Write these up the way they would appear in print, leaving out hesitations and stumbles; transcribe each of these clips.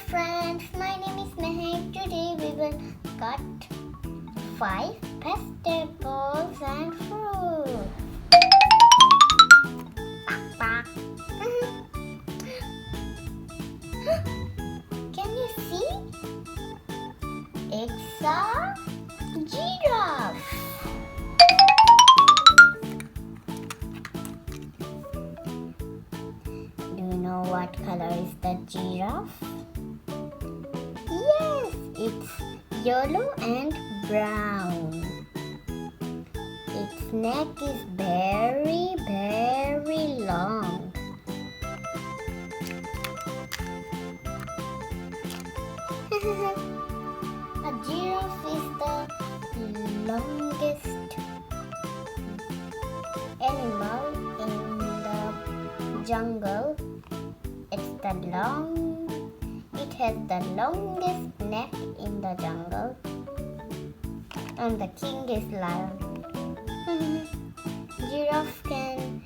friends, my name is Mehek. Today we will cut 5 vegetables and fruit. Can you see? It's a giraffe. Do you know what color is the giraffe? Yes, it's yellow and brown. Its neck is very, very long. A giraffe is the longest animal in the jungle. It has the longest neck in the jungle, and the king is lion. Giraffe can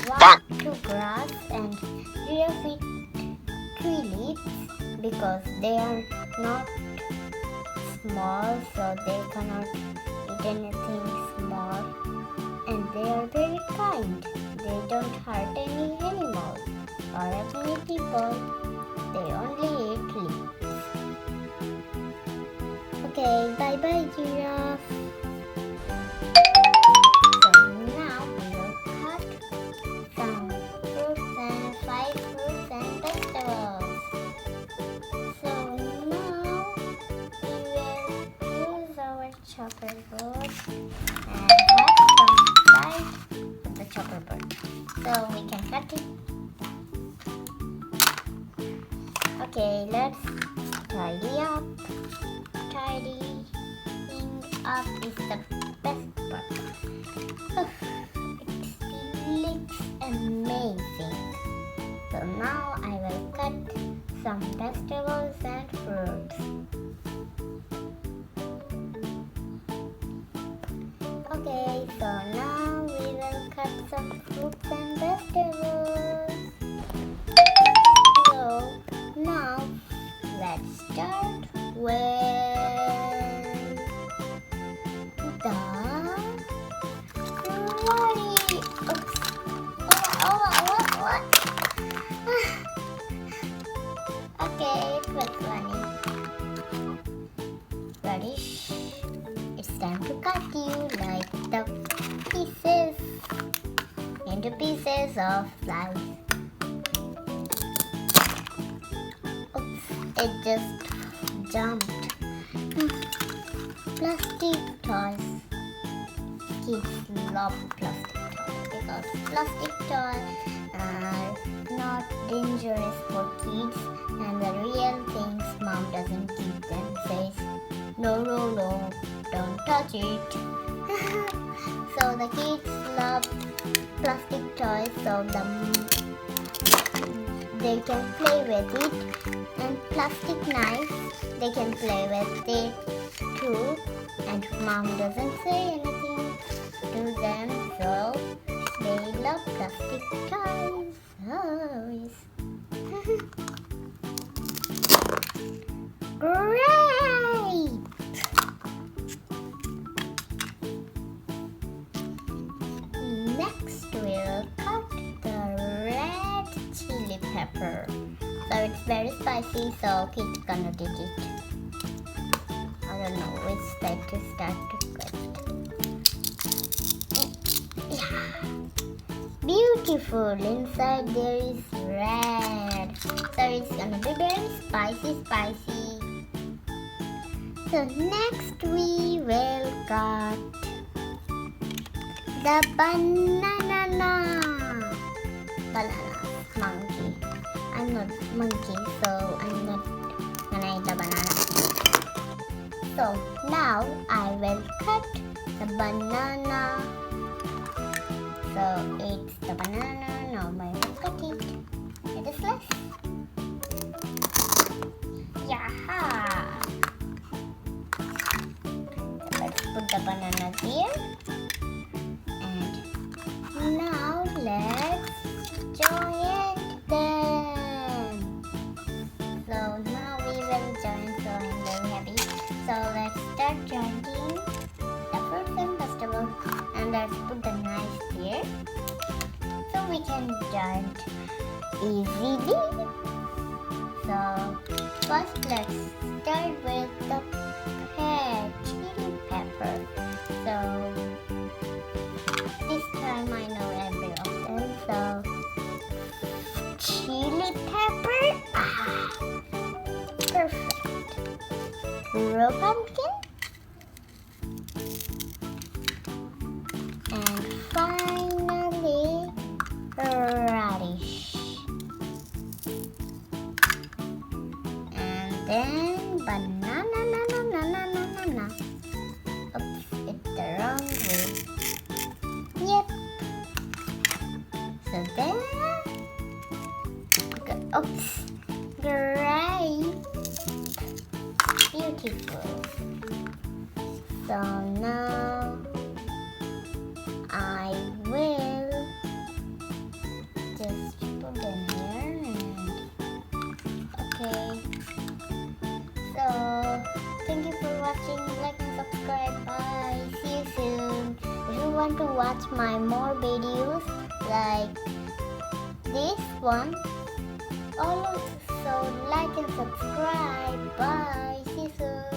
walk through grass, and giraffe eat tree leaves because they are not small, so they cannot eat anything small, and they are very kind. They don't hurt any animals or any people. They only eat leaves. Okay, bye bye giraffe. So now we will cut some fruits and 5 fruits and vegetables. So now we will use our chopper board and have some side with the chopper board, so we can cut it. Okay, let's tidy up. Tidying up is the best part. It looks amazing. So now I will cut some vegetables and fruits. Okay, so now we will cut some fruits and vegetables. So now let's start with the curry. Oops. What? Okay, it was funny. Radish. It's time to cut you like the pieces into pieces of slice. Oops, it just jumped. Plastic toys. Kids love plastic toys because plastic toys are not dangerous for kids, and the real things mom doesn't give them. Says, no, don't touch it. So the kids love plastic toys, so they can play with it. And plastic knives, they can play with it too. And mom doesn't say anything to them, so they love plastic toys. Great! Next we'll cut the red chili pepper. So it's very spicy, so kids gonna dig it. I don't know which side to start to cut. Yeah. Beautiful. Inside there is red. So it's gonna be very spicy. So next we will cut the banana monkey. I'm not monkey, so I'm not gonna eat the banana. So now I will cut the banana. So it's the banana. Now I will cut it. It is less. Yaha! So let's put the banana here. And now let's join them. easily. So first let's start with the chili pepper. So this time I know every of them. So chili pepper, perfect. Raw pumpkin, and finally radish. And then banana. Oops, it's the wrong way. Yep. So then, oops, grape. Beautiful. So now I will just put them here. Okay. So thank you for watching. Like and subscribe. Bye. See you soon. If you want to watch my more videos like this one, also like and subscribe. Bye. See you soon.